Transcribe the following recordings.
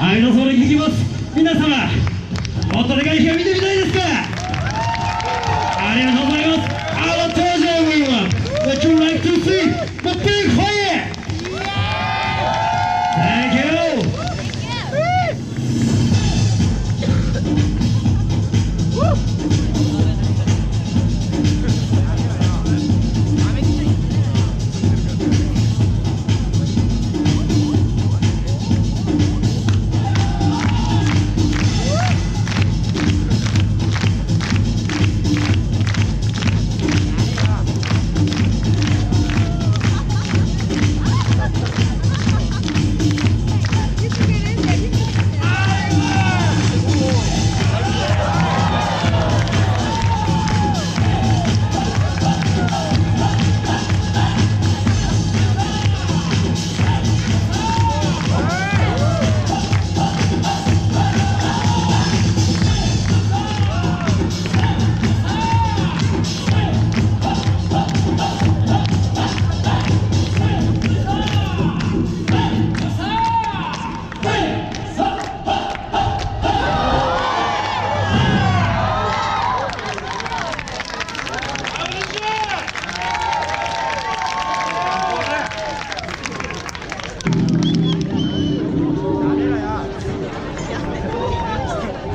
はい、のそれ聞きます。皆様、もっとでかい日が見てみたいですか？ありがとうございます。Our pleasure, everyone. Would you like to see the big fire? Thank you.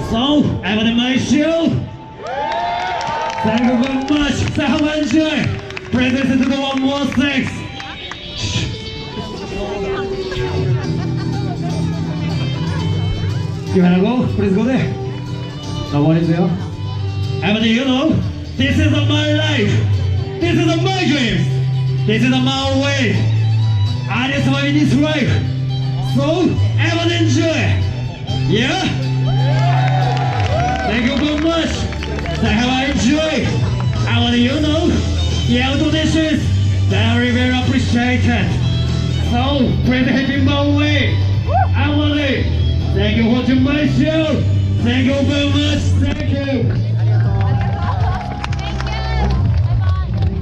So, everybody my show. Thank you very much. So have a enjoy. Please listen to the one more thing. You wanna go? Please go there. No one is there. Everybody, you know, this is my life. This is my dreams. This is my way. I just want this life. So, everybody enjoy. Yeah? Thank you very much. I have enjoyed. I want you know your donations. Very, very appreciated. So, please help me my way. I want it. Thank you for watching my show. Thank you very much. Thank you.